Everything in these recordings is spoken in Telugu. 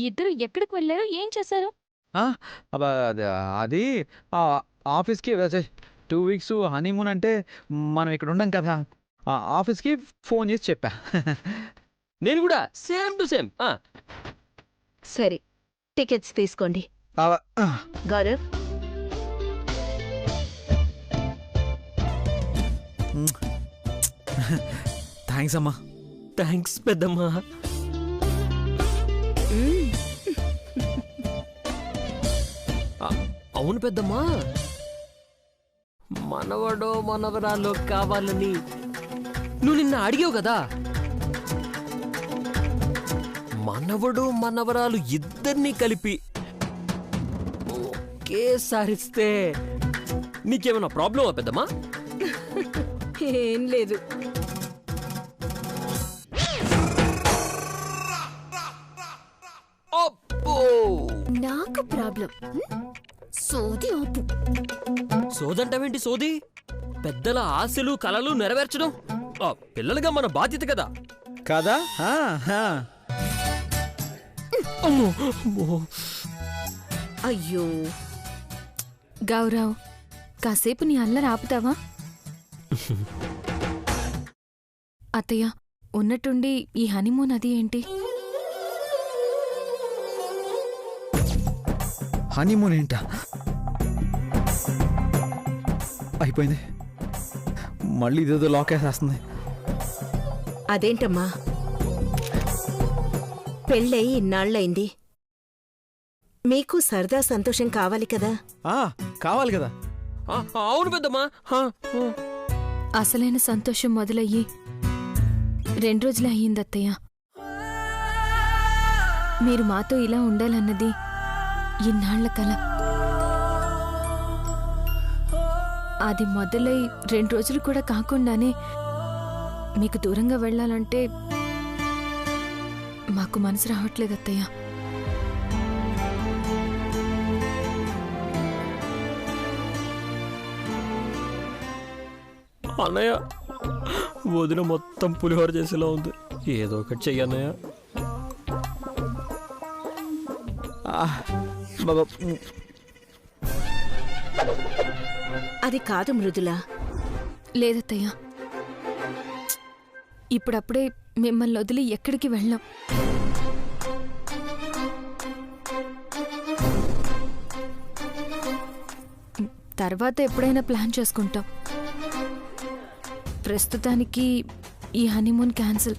ఇద్దరు ఎక్కడికి వెళ్ళారు? ఏం చేశారు? ఆ! అబ అది అది ఆఫీస్‌కి 2 వీక్స్ హనీమూన్ అంటే మనం ఇక్కడ ఉండం కదా! ఆఫీస్‌కి ఫోన్ చేసి చెప్పా. నేను కూడా సేమ్ టు సేమ్. సరే, టికెట్స్ తీసుకోండి. అవ గౌరవ్, థాంక్స్ అమ్మా. థ్యాంక్స్ పెద్దమ్మా. అవును పెద్దమ్మా, మనవడో మనవరాలో కావాలని నువ్వు నిన్న అడిగావు కదా. మనవడు మనవరాలు ఇద్దరినీ కలిపి ఒకేసారిస్తే నీకేమైనా ప్రాబ్లమా పెద్దమ్మా? ఏం లేదు. అబ్బో! నాకు ప్రాబ్లం. సోది ఆపు. సోదంటావేంటి సోది? పెద్దల ఆశలు కలలు నెరవేర్చడం పిల్లలుగా మన బాధ్యత కదా. కదా? అమ్మో అమ్మో. అయ్యో, గౌరవ్, కాసేపు నీ అల్లరి ఆపుతావా? అత్తయ్య, ఉన్నట్టుండి ఈ హనీమూన్ అది ఏంటి? హనీమూన్ ఏంటా? అయిపోయింది. మళ్ళీ ఇదేదో లాకేసేస్తుంది. అదేంటమ్మా, పెళ్ళై ఇన్నాళ్ళయింది. మీకు సరదా సంతోషం కావాలి కదా. కావాలి కదా. అవును పెద్దమ్మా. అసలైన సంతోషం మొదలయ్యి 2 రోజులే అయ్యిందత్తయ్య. మీరు మాతో ఇలా ఉండాలన్నది ఇన్నాళ్ల కల. అది మొదలై 2 రోజులు కూడా కాకుండానే మీకు దూరంగా వెళ్ళాలంటే మాకు మనసు రావట్లేదు అత్తయ్య. అన్నయ్య, వదిన మొత్తం పులిహోర చేసేలా ఉంది. ఏదో ఒకటి చెయ్యన్నయ్య. అది కాదు మృదుల. లేదత్తయ్య, ఇప్పుడప్పుడే మిమ్మల్ని వదిలి ఎక్కడికి వెళ్ళాం. తర్వాత ఎప్పుడైనా ప్లాన్ చేసుకుంటాం. ప్రస్తుతానికి ఈ హనీమూన్ క్యాన్సిల్.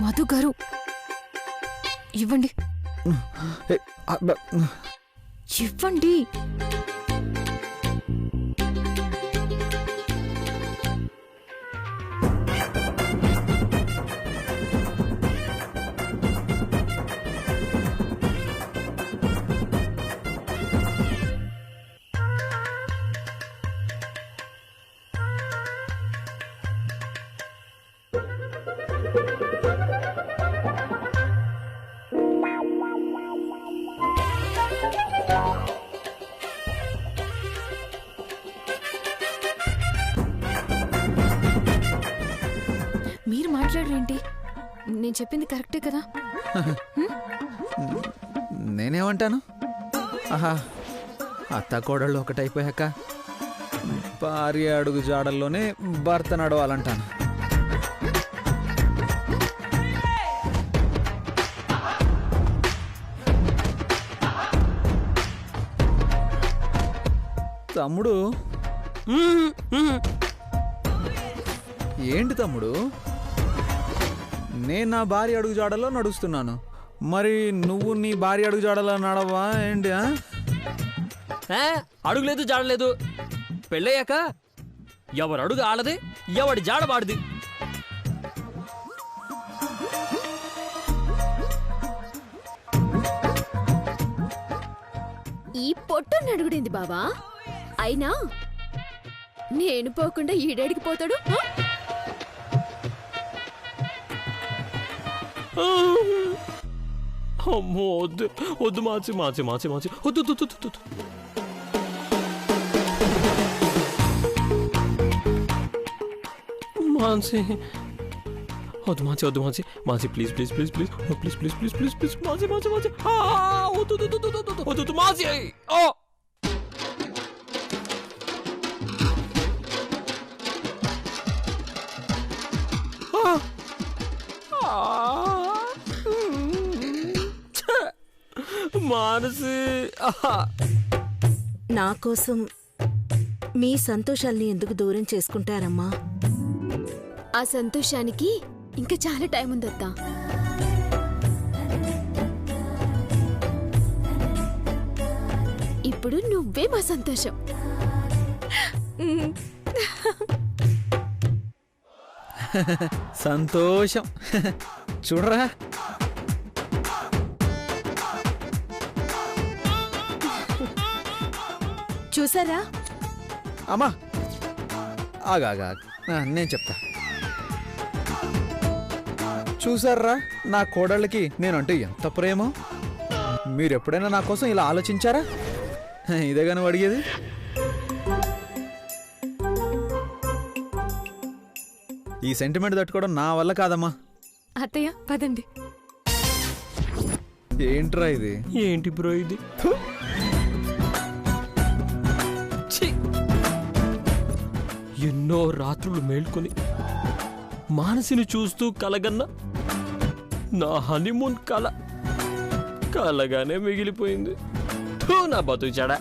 మధు గారు, ఇవ్వండి ఇవ్వండి. మీరు మాట్లాడరేంటి? నేను చెప్పింది కరెక్టే కదా? నేనేమంటాను? ఆహా, అత్త కోడళ్ళు ఒకటైపోయాక భార్య అడుగు జాడల్లోనే భర్త నడవాలంటాను. తమ్ముడు, ఏంటి తమ్ముడు? నేను నా భార్య అడుగు జాడల్లో నడుస్తున్నాను, మరి నువ్వు నీ భార్య అడుగు జాడలో నడవా ఏంటి? అడుగులేదు జాడలేదు. పెళ్ళయ్యాక ఎవరు అడుగు ఆడది, ఎవడి జాడ వాడిది. ఈ పొట్టు నడుగుడింది బావా. అయినా నేను పోకుండా ఈడేడికి పోతాడు. అమ్మో, వద్దు వద్దు, మాచి మాచి మాచి మాచి వద్దు వద్దు వద్దు. మాన్సి వద్దు మాసి, వద్దు మాసి, మాసి please please please please please please please please please మాసి మాసి మాసి, వద్దు వద్దు వద్దు వద్దు వద్దు వద్దు మాసి. మానసి, నా కోసం మీ సంతోషాల్ని ఎందుకు దూరం చేసుకుంటారమ్మా? ఆ సంతోషానికి ఇంకా చాలా టైం ఉందత్తా. ఇప్పుడు నువ్వే మా సంతోషం. సంతోషం. చూడరా, చూసారా? అమ్మా ఆగా నేను చెప్తా. చూసారా నా కోడళ్ళకి నేనంటే ఎంత ప్రేమో? మీరు ఎప్పుడైనా నా కోసం ఇలా ఆలోచించారా? ఇదేగా నువ్వు అడిగేది. ఈ సెంటిమెంట్ తట్టుకోవడం నా వల్ల కాదమ్మా. అత్తయ్య పదండి. ఏంట్రా ఇది? ఏంటి బ్రో ఇది? ఎన్నో రాత్రులు మేల్కొని మానసిని చూస్తూ కలగన్న నా హనీమూన్ కలగానే మిగిలిపోయింది. నా బతుకు చెడ.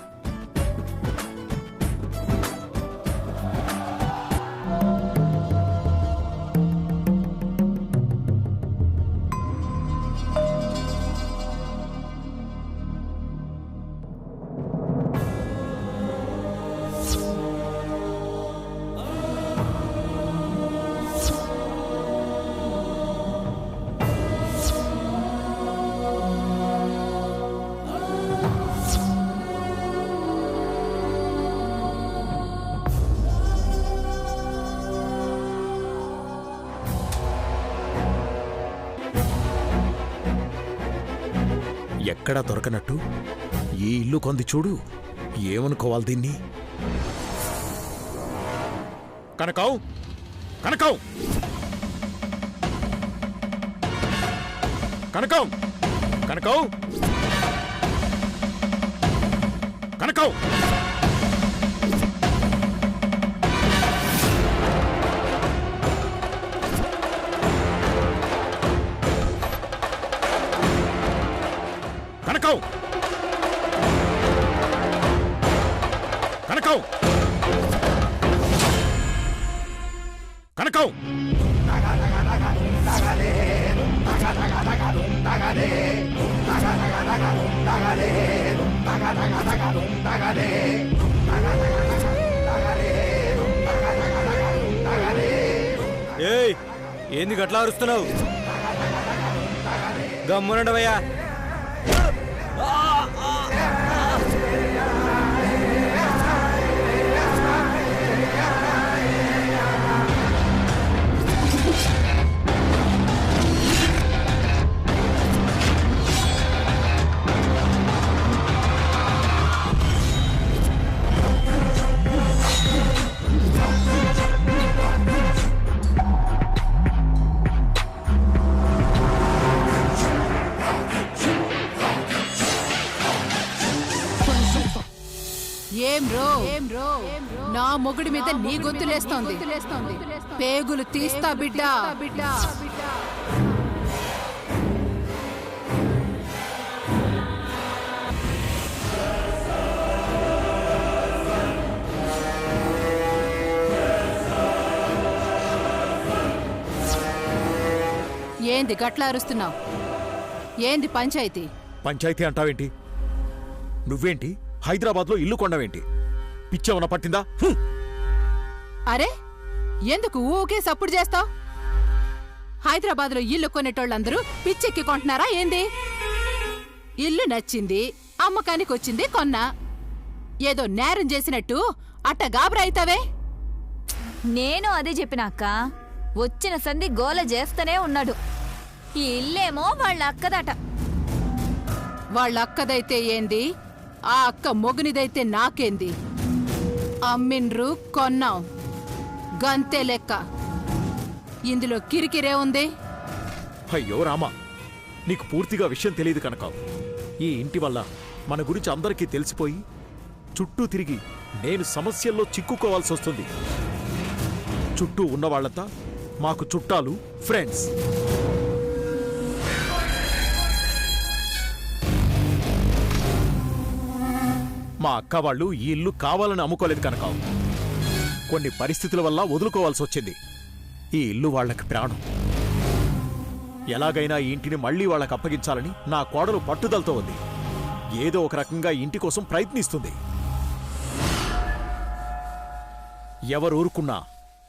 ఎక్కడా దొరకనట్టు ఈ ఇల్లు కొంది చూడు. ఏమనుకోవాలి దీన్ని? కనకం, కనకం, కనకం, కనకం, కనకం. కనకం, కనకం, కనకం. ఏయ్, ఏంది గట్లా అరుస్తున్నావు? గమ్మునండవయ్యా. ఏం రో నా మొగుడి మీద నీ గొంతులేస్తోంది. పేగులు తీస్తా బిడ్డ. ఏంది గట్లా అరుస్తున్నావు? ఏంది పంచాయతీ? పంచాయతీ అంటావేంటి? నువ్వేంటి హైదరాబాద్లో ఇల్లు కొండవేంటి? పిచ్చేమన్నా పట్టిందా? అరే, ఎందుకు ఊకే సప్పుడు చేస్తావు? హైదరాబాద్లో ఇల్లు కొనేటోళ్ళందరూ పిచ్చెక్కి కొంటున్నారా ఏంది? ఇల్లు నచ్చింది, అమ్మకానికి వచ్చింది, కొన్నా. ఏదో నేరం చేసినట్టు అట్ట గాబరా అయితావే. నేను అదే చెప్పినాక వచ్చిన సంధి గోల చేస్తూనే ఉన్నాడు. ఈ ఇల్లేమో వాళ్ళ అక్కదట. వాళ్ళ అక్కదైతే ఏంది, ఆ అక్క మొగునిదైతే నాకేంది? అమ్మిన్రు, కొన్నాం, గంతే లెక్క. ఇందులో కిరికిరే ఉంది. అయ్యో రామా, నీకు పూర్తిగా విషయం తెలియదు కనుక ఈ ఇంటి వల్ల మన గురించి అందరికీ తెలిసిపోయి చుట్టూ తిరిగి నేను సమస్యల్లో చిక్కుకోవాల్సి వస్తుంది. చుట్టూ ఉన్నవాళ్లంతా మాకు చుట్టాలు, ఫ్రెండ్స్. మా అక్క వాళ్ళు ఈ ఇల్లు కావాలని అమ్ముకోలేదు కనుక కొన్ని పరిస్థితుల వల్ల వదులుకోవాల్సి వచ్చింది. ఈ ఇల్లు వాళ్ళకి ప్రాణం. ఎలాగైనా ఈ ఇంటిని మళ్లీ వాళ్ళకి అప్పగించాలని నా కోడలు పట్టుదలతో ఉంది. ఏదో ఒక రకంగా ఇంటి కోసం ప్రయత్నిస్తుంది. ఎవరు ఊరుకున్నా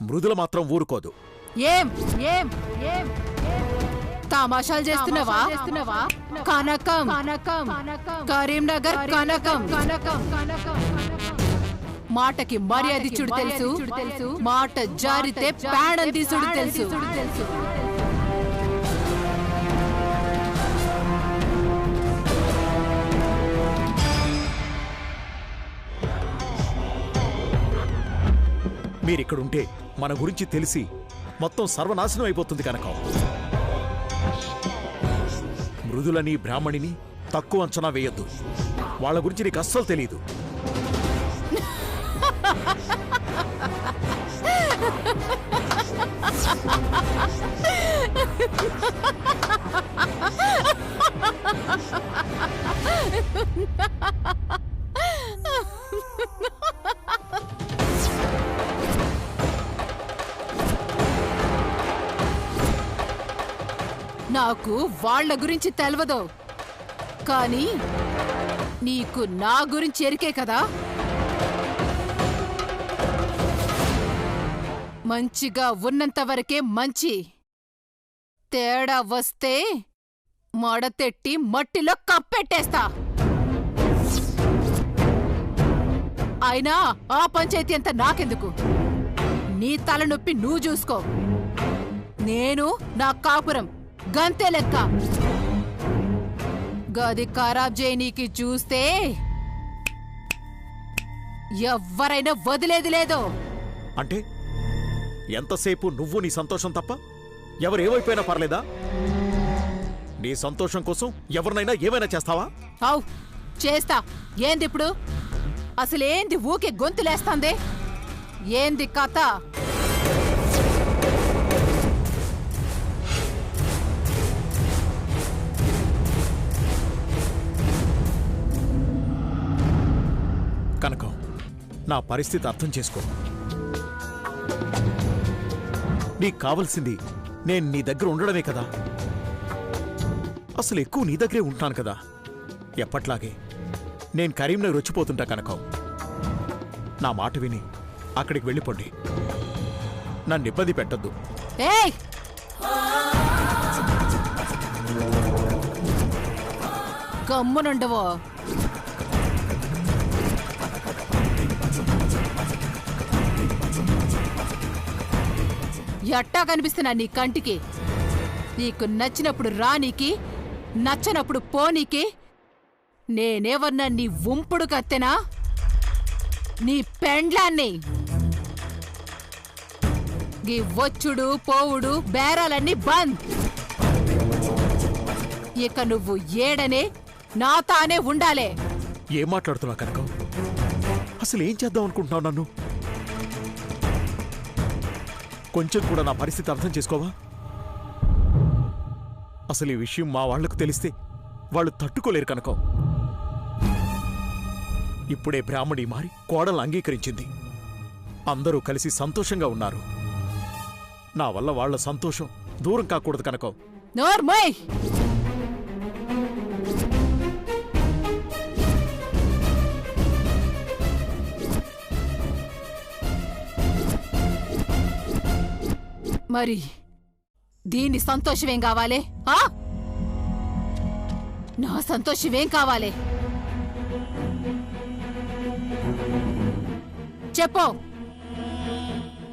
మృదుల మాత్రం ఊరుకోదు. ఏం ఏం ఏం తమాషాలు చేస్తున్నావా? కనకం కరీంనగర్ కనకం. మాటకి మర్యాద ఇచ్చుడు తెలుసు, మాట జారితే ప్రాణం తీసుడు తెలుసు. మీరిక్కడుంటే మన గురించి తెలిసి మొత్తం సర్వనాశనం అయిపోతుంది కనుక మృదులని, బ్రాహ్మణిని తక్కువ అంచనా వేయొద్దు. వాళ్ళ గురించి నీకు అస్సలు తెలియదు. నాకు వాళ్ళ గురించి తెలవదు, కానీ నీకు నా గురించి ఎరికే కదా. మంచిగా ఉన్నంత వరకే మంచి. తేడా వస్తే మడతెట్టి మట్టిలో కప్పెట్టేస్తా. అయినా ఆ పంచాయతీ అంతా నాకెందుకు? నీ తలనొప్పి నువ్వు చూసుకో. నేను నా కాపురం గంతే లెక్క. గది ఖరాబ్ చేయనీకి చూస్తే ఎవ్వరైనా వదిలేది లేదు. అంటే ఎంతసేపు నువ్వు నీ సంతోషం తప్ప ఎవరేమైపోయినా పర్లేదా? నీ సంతోషం కోసం ఎవరినైనా ఏమైనా చేస్తావా? అవు చేస్తా. ఏందిప్పుడు? అసలేంది ఊకే గొంతులేస్తాంది? ఏంది కథ? కనకం, నా పరిస్థితి అర్థం చేసుకో. నీకు కావలసింది నేను నీ దగ్గర ఉండడమే కదా. అసలు ఎక్కువ నీ దగ్గరే ఉంటాను కదా. ఎప్పట్లాగే నేను కరీంనగర్ వచ్చిపోతుంటా కనకం. నా మాట విని అక్కడికి వెళ్ళిపోండి. నన్ను ఇబ్బంది పెట్టద్దు. ఏయ్! గమ్మునుండవో. ఎట్టా కనిపిస్తున్నా నీ కంటికి? నీకు నచ్చినప్పుడు రానీకి, నచ్చనప్పుడు పోనీకి నేనేవన్నా నీ ఉంపుడు కత్తెనా? నీ పెండ్లాన్ని. గీ వచ్చుడు పోవుడు బేరాలన్నీ బంద్. ఇక నువ్వు ఏడనే నా తానే ఉండాలే. ఏం మాట్లాడుతున్నావు కనకం? అసలు ఏం చేద్దాం అనుకుంటున్నావు నన్ను? కొంచెం కూడా నా పరిస్థితి అర్థం చేసుకోవా? అసలు ఈ విషయం మా వాళ్లకు తెలిస్తే వాళ్ళు తట్టుకోలేరు కనుక ఇప్పుడే బ్రాహ్మణి మారి కోడలు అంగీకరించింది. అందరూ కలిసి సంతోషంగా ఉన్నారు. నా వల్ల వాళ్ల సంతోషం దూరం కాకూడదు కనుక. నోర్మోయ్! మరి దీని సంతోషమేం కావాలే? నా సంతోషమేం కావాలే? చెప్పు.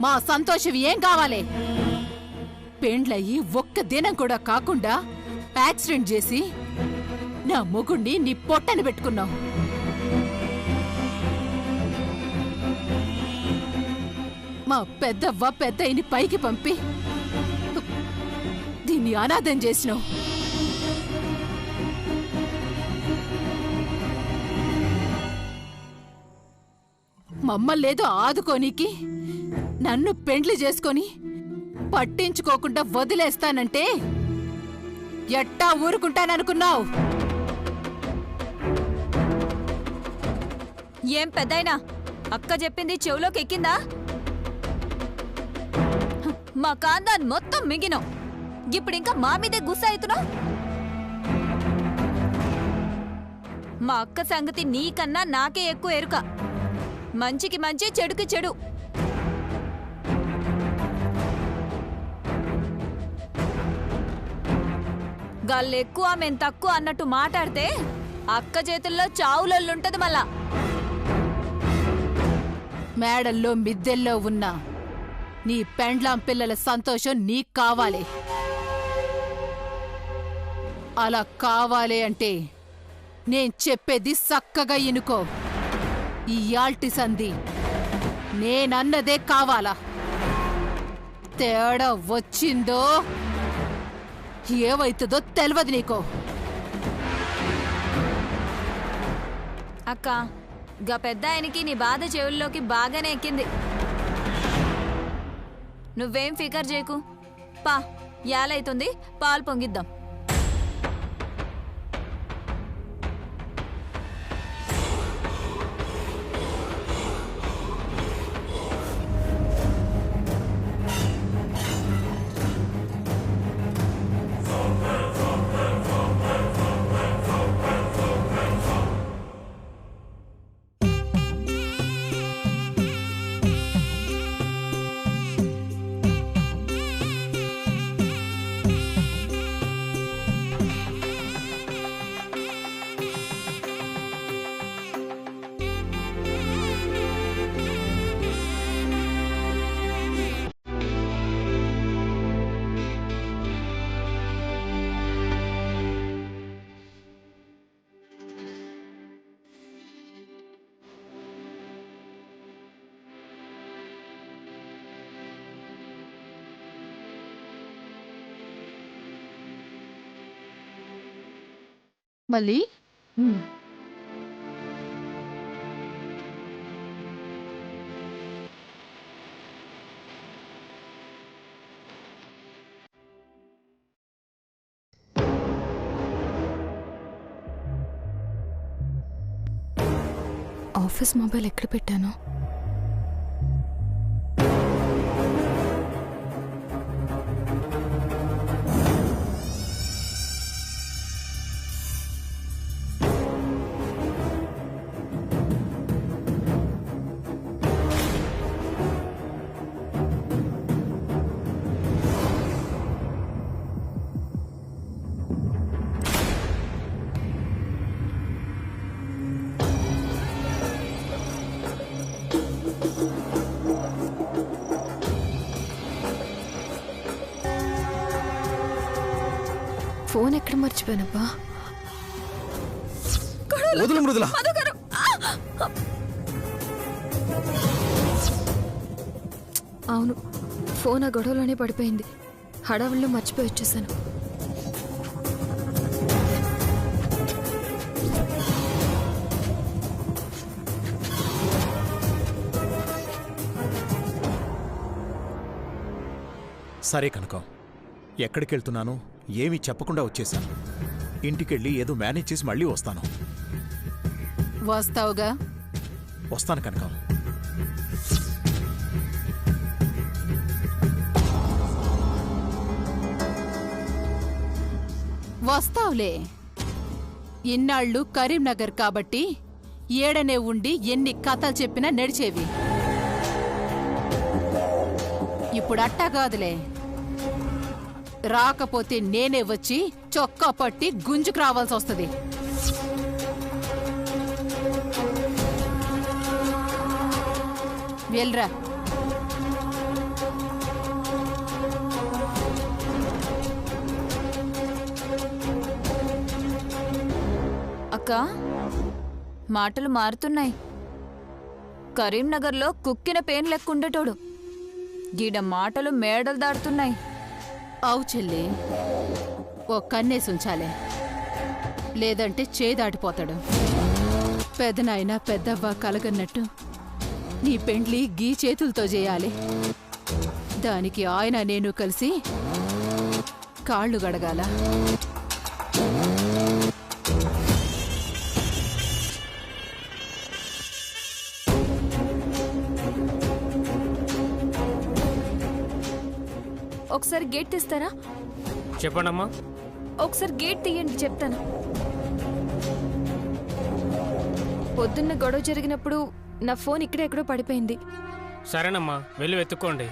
మా సంతోషం ఏం కావాలే? పెండ్లయ్యి ఒక్క దినం కూడా కాకుండా యాక్సిడెంట్ చేసి నా మొగుణ్ణి నీ పొట్టని పెట్టుకున్నావు. మా పెద్దవ్వ పెద్దయిని పైకి పంపి మమ్మల్ని అనాథం చేసినావు. మమ్మల్నేదో ఆదుకోనీకి నన్ను పెండ్లి చేసుకొని పట్టించుకోకుండా వదిలేస్తానంటే ఎట్టా ఊరుకుంటాననుకున్నావు? ఏం పెద్దయినా అక్క చెప్పింది చెవులోకి ఎక్కిందా? మా కాందాన్ని మొత్తం మింగినావు. ఇప్పుడు ఇంకా మా మీదే గుస్సా అవుతున్నావు. మా అక్క సంగతి నీకన్నా నాకే ఎక్కువ ఎరుక. మంచికి మంచి, చెడుకి చెడు. గాళ్ళెక్కువ మేం తక్కువ అన్నట్టు మాట్లాడితే అక్క చేతుల్లో చావులొల్లుంటది మళ్ళా. మేడల్లో మిద్దెల్లో ఉన్న నీ పెండ్లాం పిల్లల సంతోషం నీకు కావాలి. అలా కావాలి అంటే నేను చెప్పేది సక్కగా ఇనుకో. ఈ యాల్టి సంధి నేనన్నదే కావాలా. తేడా వచ్చిందో ఏవైతుందో తెలియదు నీకో. అక్క గా పెద్ద ఆయనకి నీ బాధ చెవుల్లోకి బాగానే ఎక్కింది. నువ్వేం ఫికర్ చేయకు. పా యాలైతుంది, పాలు పొంగిద్దాం. మళ్ళీ ఆఫీస్ మొబైల్ ఎక్కడ పెట్టాను? ఫోన్ ఎక్కడ మర్చిపోయానబ్బా? వదులు మృదుల. అవును, ఫోన్ ఆ గొడవలోనే పడిపోయింది. హడావుల్లో మర్చిపోయి వచ్చేసాను. సరే కనకం, ఎక్కడికెళ్తున్నానో ఏమీ చెప్పకుండా వచ్చేసాను. ఇంటికెళ్ళి ఏదో మేనేజ్ చేసి మళ్ళీ వస్తాను. వస్తావుగా? వస్తాను కనకం. వస్తావులే. ఇన్నాళ్ళు కరీంనగర్ కాబట్టి ఏడనే ఉండి ఎన్ని కథలు చెప్పినా నడిచేవి. ఇప్పుడు అట్టా కాదులే. రాకపోతే నేనే వచ్చి చొక్కా పట్టి గుంజుకు రావాల్సి వస్తుంది. వెళ్ళరా. అక్క మాటలు మారుతున్నాయి. కరీంనగర్లో కుక్కిన పేన్ లెక్కుండేటోడు గీడ మాటలు మేడలు దాడుతున్నాయి. అవు చెల్లి, ఓ కన్నేసి ఉంచాలే, లేదంటే చేదాటిపోతాడు. పెదనాయన పెద్దవ్వ కలగన్నట్టు నీ పెండ్లి గీ చేతులతో చేయాలి. దానికి ఆయన నేను కలిసి కాళ్ళు గడగాల. ఒకసారి గేట్ తీస్తారా? చెప్పండమ్మా. ఒకసారి గేట్ తీయండి చెప్తాను. పొద్దున్న గొడవ జరిగినప్పుడు నా ఫోన్ ఇక్కడే ఎక్కడో పడిపోయింది. సరేనమ్మా, వెళ్ళి వెతుక్కోండి.